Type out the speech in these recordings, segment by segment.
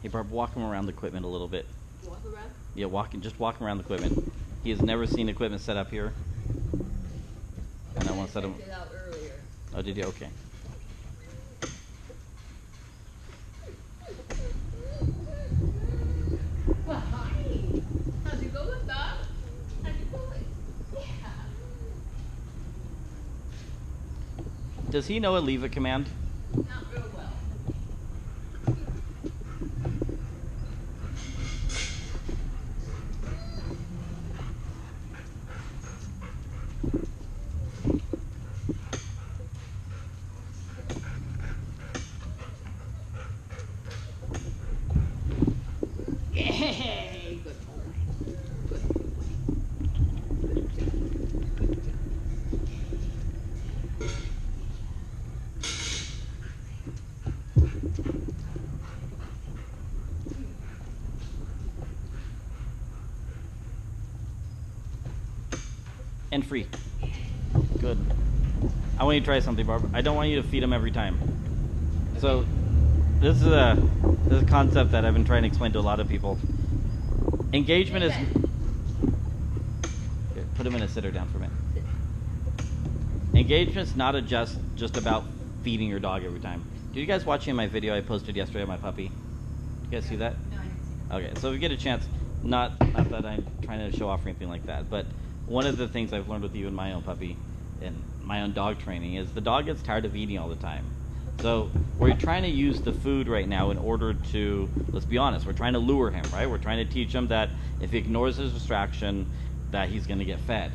Hey, Barb, walk him around the equipment a little bit. Walk around? Yeah, just walking around the equipment. He has never seen equipment set up here. And I want to set him. It out earlier. Oh, did you? Okay. Well, hi. How's it going, Doc? How's it going? Yeah. Does he know a leave it command? Not real well. Yay! Good boy. Good boy. Good job. And free. Good. I want you to try something, Barb. I don't want you to feed him every time. So, this is a concept that I've been trying to explain to a lot of people. Engagement is... Here, put him in a sitter down for a minute. Engagement is not just about feeding your dog every time. Did you guys watch my video I posted yesterday on my puppy? You guys see that? No, I didn't see that. Okay, so if you get a chance, not that I'm trying to show off or anything like that, but one of the things I've learned with you and my own puppy and my own dog training is the dog gets tired of eating all the time. So we're trying to use the food right now in order to, let's be honest, we're trying to lure him, right? We're trying to teach him that if he ignores his distraction, that he's going to get fed.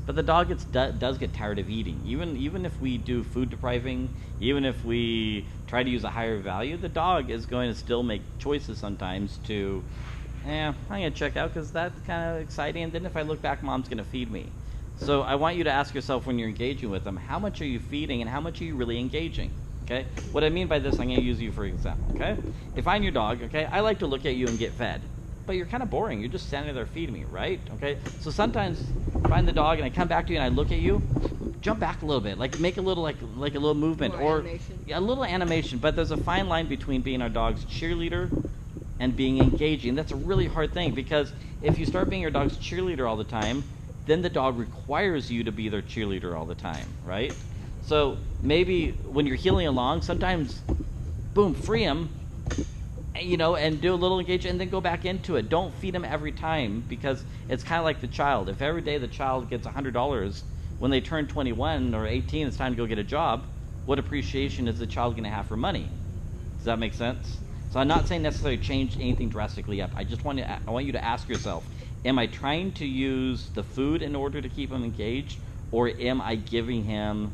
But the dog does get tired of eating. Even if we do food depriving, even if we try to use a higher value, the dog is going to still make choices sometimes to, I'm going to check out because that's kind of exciting, and then if I look back, Mom's going to feed me. So I want you to ask yourself when you're engaging with them, how much are you feeding and how much are you really engaging? Okay? What I mean by this, I'm going to use you for example, okay? If I'm your dog, okay, I like to look at you and get fed. But you're kind of boring. You're just standing there feeding me, right? Okay? So sometimes I find the dog and I come back to you and I look at you, jump back a little bit, like make a little like a little movement More or animation. Yeah, a little animation, but there's a fine line between being our dog's cheerleader and being engaging. That's a really hard thing because if you start being your dog's cheerleader all the time, then the dog requires you to be their cheerleader all the time, right? So maybe when you're heeling along, sometimes, boom, free him, and do a little engagement and then go back into it. Don't feed him every time because it's kind of like the child. If every day the child gets $100, when they turn 21 or 18, it's time to go get a job, what appreciation is the child going to have for money? Does that make sense? So I'm not saying necessarily change anything drastically up. I want you to ask yourself, am I trying to use the food in order to keep him engaged, or am I giving him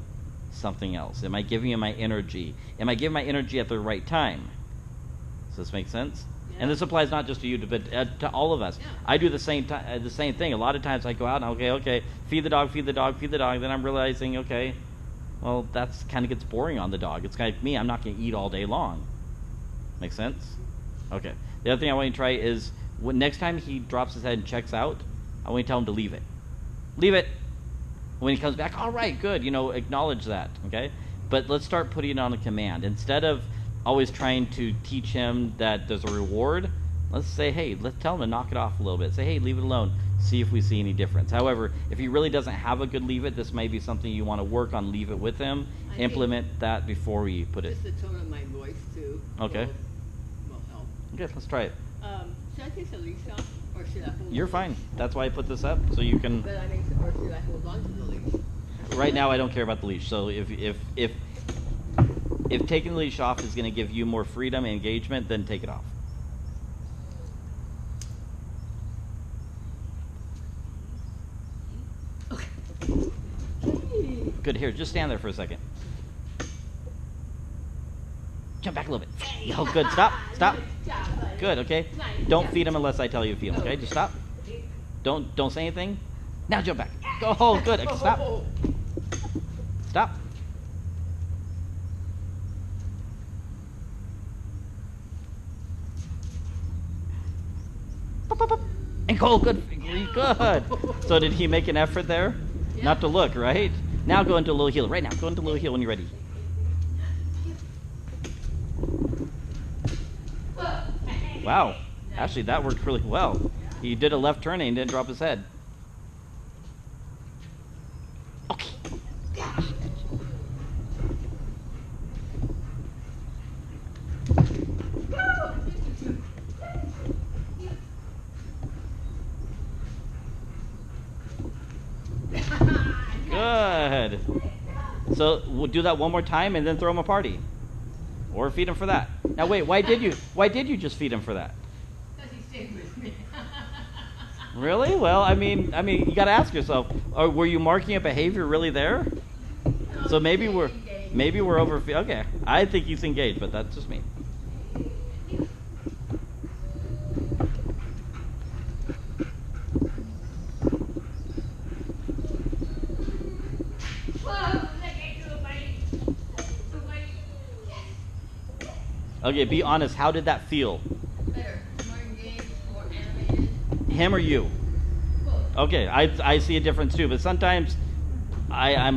something else? Am I giving him my energy? Am I giving my energy at the right time? Does this make sense? Yeah. And this applies not just to you, but to all of us. Yeah. I do the same thing. A lot of times I go out and okay, feed the dog. Then I'm realizing, okay, well, that's kind of gets boring on the dog. It's kind of like me. I'm not going to eat all day long. Make sense? Okay. The other thing I want you to try is next time he drops his head and checks out, I want you to tell him to leave it. Leave it. When he comes back, all right, good. Acknowledge that. Okay. But let's start putting it on a command instead of always trying to teach him that there's a reward. Let's say, hey, let's tell him to knock it off a little bit. Say, hey, leave it alone. See if we see any difference. However, if he really doesn't have a good leave it, this may be something you want to work on. Leave it with him. Implement that before we put it. Just the tone of my voice too. Okay. Will help. Okay, let's try it. Should I take the leash off, or should I hold? You're fine. That's why I put this up so you can. But or should I hold on to the leash? Right now, I don't care about the leash. So if taking the leash off is going to give you more freedom and engagement, then take it off. Okay. Good. Here, just stand there for a second. Jump back a little bit. Oh, good. Stop. Good. Okay. Don't feed him unless I tell you to feed him. Okay. Just stop. Don't say anything. Now jump back. Oh, good. Okay, stop. Stop. And go. Good. Good. So did he make an effort there? Yeah. Not to look, right? Now go into a little heel. Right now. Go into a little heel when you're ready. Wow. Actually, that worked really well. He did a left turning and didn't drop his head. Okay. Good. So we'll do that one more time and then throw him a party, or feed him for that. Now wait, why did you just feed him for that? Because he stayed with me. Really? Well, I mean, you got to ask yourself: were you marking a behavior really there? No, So maybe he's we're engaged. over. Okay, I think he's engaged, but that's just me. Whoa, let get to a buddy. To a buddy. Yes. Okay, be honest. How did that feel? Better. More engaged, more animated. Him or you? Both. Okay, I see a difference too, but sometimes I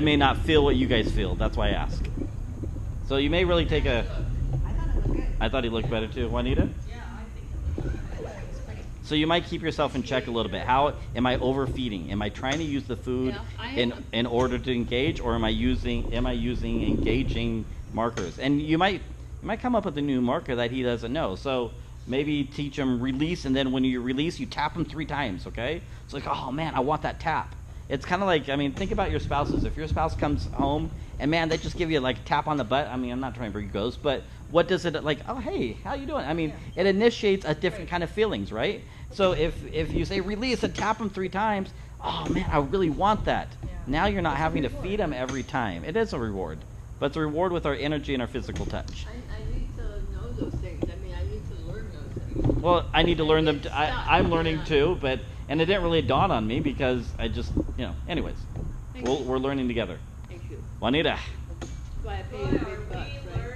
may not feel what you guys feel. That's why I ask. So you may really take a. I thought it looked good. I thought he looked better too, Juanita. Yeah, I think it looked good. I thought it was pretty. So you might keep yourself in check a little bit. How am I overfeeding? Am I trying to use the food Yeah, I in am. in order to engage, or am I using engaging markers? And you might come up with a new marker that he doesn't know. So maybe teach him release, and then when you release, you tap him 3 times. Okay? It's like, oh man, I want that tap. It's kind of like, I mean, think about your spouses. If your spouse comes home and man, they just give you like a tap on the butt. I mean, I'm not trying to bring ghosts, but what does it like? Oh, hey, how you doing? I mean, it initiates a different kind of feelings, right? So if you say release and tap them 3 times, oh man, I really want that. Yeah. Now you're not having to feed them every time. It is a reward, but it's a reward with our energy and our physical touch. I need to know those things. I mean, I need to learn those things. Well, I need to learn them. Stuck, I'm learning yeah. too, and it didn't really dawn on me because I just, anyways, Thank you. we're learning together. Thank you. Juanita. That's why I pay Boy, you are big bucks, we right?